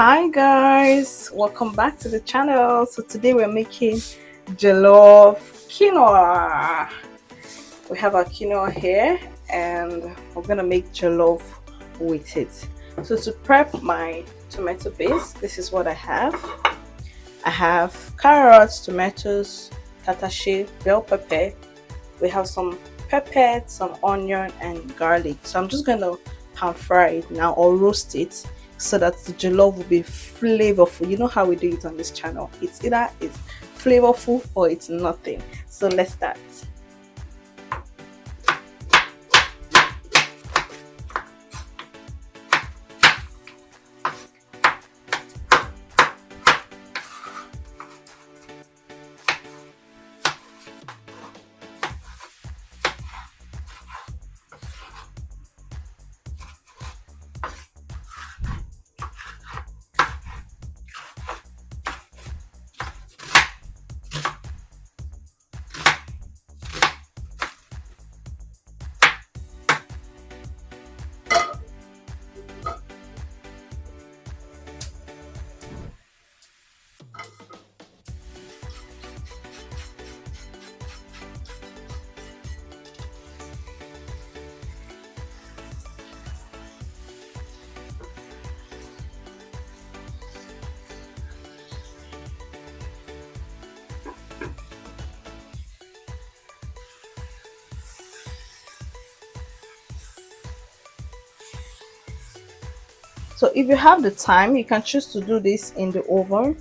Hi guys, welcome back to the channel. So today we're making jollof quinoa. We have our quinoa here and we're gonna make jollof with it. So to prep my tomato paste, this is what I have. I have carrots, tomatoes, tatashe, bell pepper. We have some pepper, some onion and garlic. So I'm just gonna pan fry it now or roast it so that the jollof will be flavorful. You know how we do it on this channel. It's either it's flavorful or it's nothing. So let's start. So if you have the time, you can choose to do this in the oven.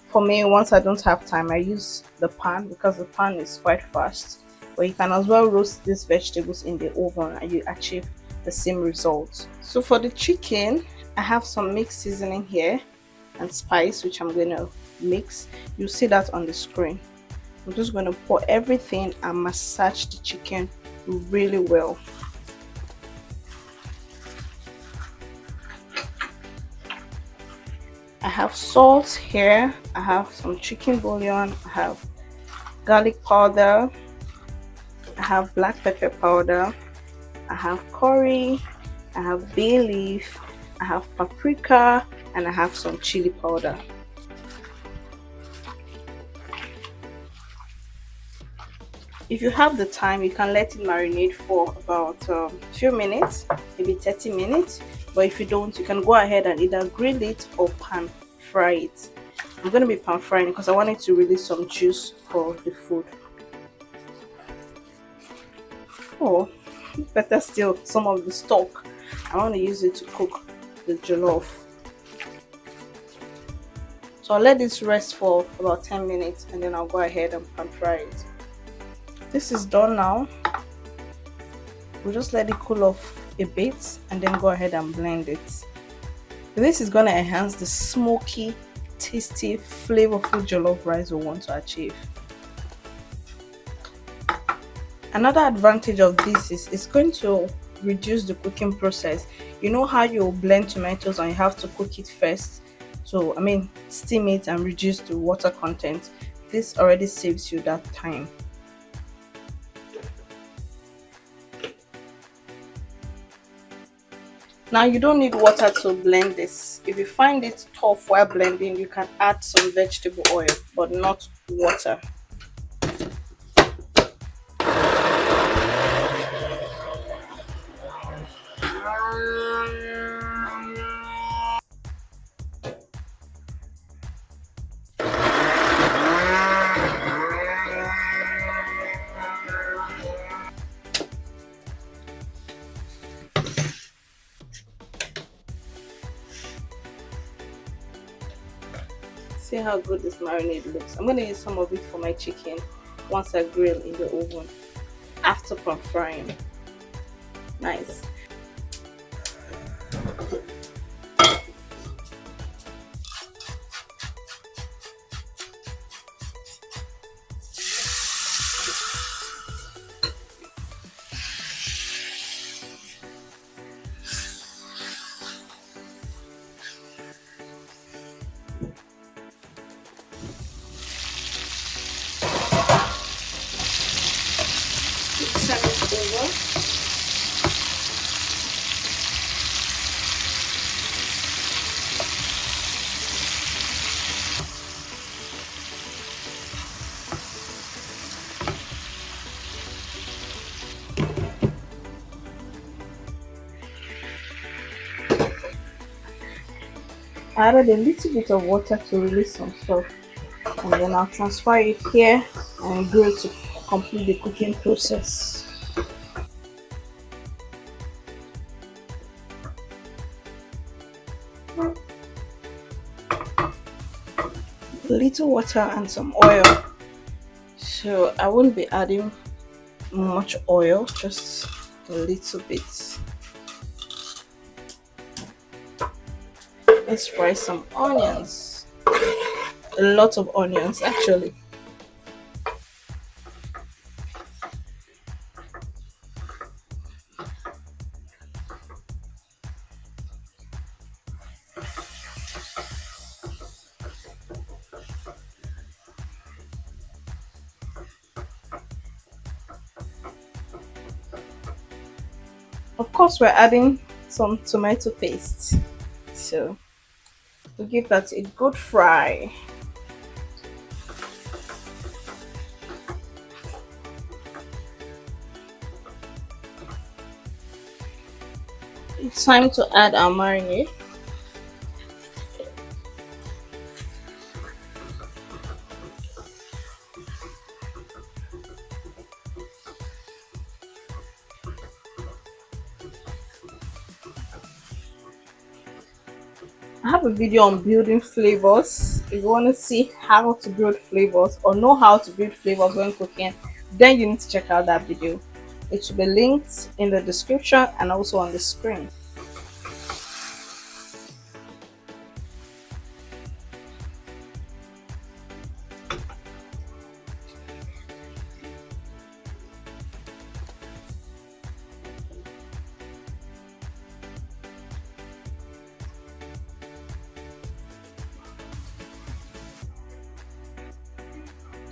For me, once I don't have time, I use the pan because the pan is quite fast. But you can as well roast these vegetables in the oven and you achieve the same result. So for the chicken, I have some mixed seasoning here and spice which I'm going to mix. You see that on the screen. I'm just going to pour everything and massage the chicken really well. I have salt here, I have some chicken bouillon, I have garlic powder, I have black pepper powder, I have curry, I have bay leaf, I have paprika, and I have some chili powder. If you have the time, you can let it marinate for about a few minutes, maybe 30 minutes. But if you don't, you can go ahead and either grill it or pan fry it. I'm going to be pan frying because I want it to release some juice for the food. Oh, better still, some of the stock, I want to use it to cook the jollof. So I'll let this rest for about 10 minutes and then I'll go ahead and pan fry it. This is done now. We'll just let it cool off a bit and then go ahead and blend it. This is going to enhance the smoky, tasty, flavorful jollof rice we want to achieve. Another advantage of this is it's going to reduce the cooking process. You know how you blend tomatoes and you have to cook it first, so steam it and reduce the water content. This already saves you that time. Now you don't need water to blend this. If you find it tough while blending, you can add some vegetable oil, but not water. See how good this marinade looks. I'm going to use some of it for my chicken once I grill in the oven after pan frying. Nice. Turn it over. I added a little bit of water to release some stuff, and then I'll transfer it here and grill to complete the cooking process. A little water and some oil. So I won't be adding much oil, just a little bit. Let's fry some onions. A lot of onions actually. Of course, we're adding some tomato paste. So we'll give that a good fry. It's time to add our marinade. I have a video on building flavors. If you want to see how to build flavors or know how to build flavors when cooking, then you need to check out that video. It will be linked in the description and also on the screen.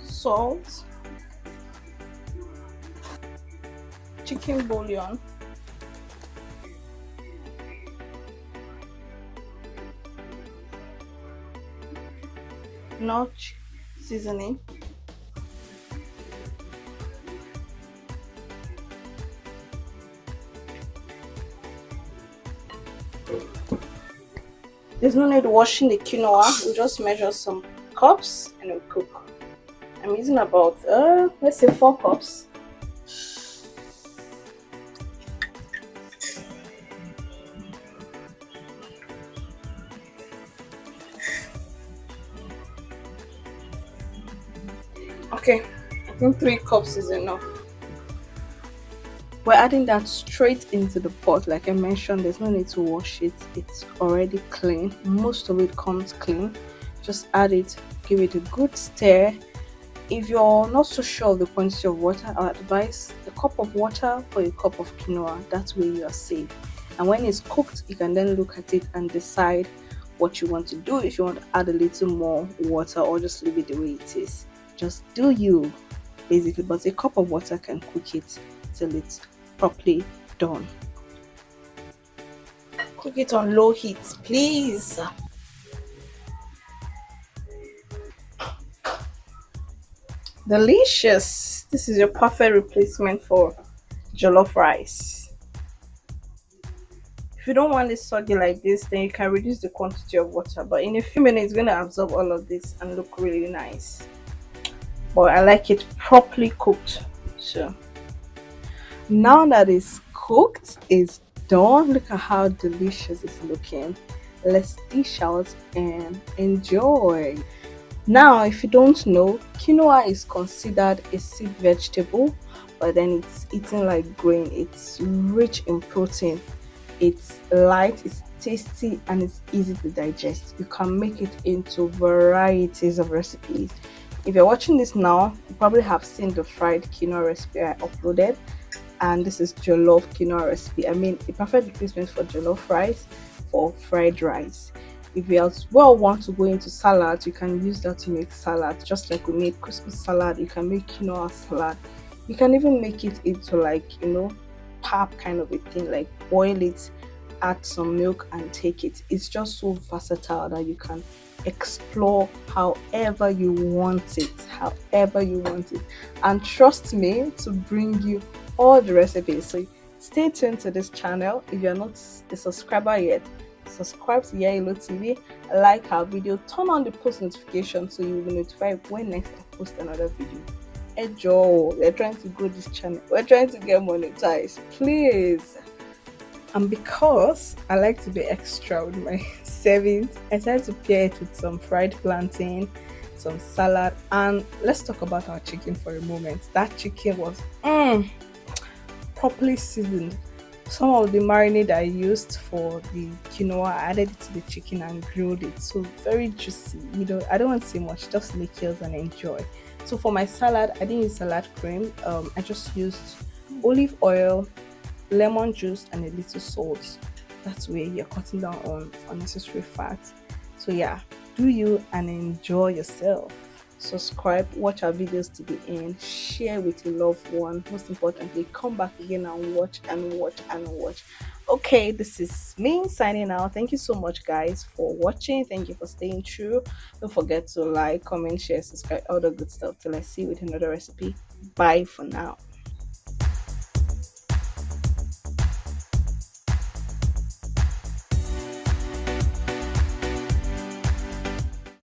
Salt, chicken bouillon, notch seasoning, there's no need washing the quinoa. We'll just measure some cups and we'll cook. I'm using about let's say 4 cups. Okay, I think 3 cups is enough. We're adding that straight into the pot. Like I mentioned, there's no need to wash it. It's already clean. Most of it comes clean. Just add it, give it a good stir. If you're not so sure of the quantity of water, I advise a cup of water for a cup of quinoa. That way you are safe. And when it's cooked, you can then look at it and decide what you want to do. If you want to add a little more water or just leave it the way it is, just do you, basically. But a cup of water can cook it till it's properly done. Cook it on low heat, please. Delicious. This is your perfect replacement for jollof rice. If you don't want it soggy like this, then you can reduce the quantity of water, but in a few minutes it's going to absorb all of this and look really nice. But I like it properly cooked. So now that it's cooked, it's done. Look at how delicious it's looking. Let's dish out and enjoy. Now, if you don't know, quinoa is considered a seed vegetable, but then it's eaten like grain. It's rich in protein, it's light, it's tasty, and it's easy to digest. You can make it into varieties of recipes. If you're watching this now, you probably have seen the fried quinoa recipe I uploaded, and this is jollof quinoa recipe. I mean, a perfect replacement for jollof rice, for fried rice. If you as well want to go into salad, you can use that to make salad. Just like we made Christmas salad, you can make quinoa salad. You can even make it into like, pap kind of a thing, like boil it, add some milk and take it. It's just so versatile that you can explore however you want it, and trust me to bring you all the recipes. So stay tuned to this channel. If you're not a subscriber yet, subscribe to Yellow TV, like our video, turn on the post notification so you will be notified when next I post another video. Hey Joe, we're trying to grow this channel. We're trying to get monetized. Please. And because I like to be extra with my savings, I decided to pair it with some fried plantain, some salad, and let's talk about our chicken for a moment. That chicken was properly seasoned. Some of the marinade I used for the quinoa, I added it to the chicken and grilled it. So very juicy. I don't want to say much, just make yours and enjoy. So for my salad, I didn't use salad cream. I just used olive oil, lemon juice, and a little salt. That way you're cutting down on unnecessary fat. So yeah, do you and enjoy yourself. Subscribe, watch our videos to the end, share with your loved one. Most importantly, come back again and watch and watch and watch. Okay, this is me signing out. Thank you so much, guys, for watching. Thank you for staying true. Don't forget to like, comment, share, subscribe, all the good stuff. Till I see you with another recipe. Bye for now.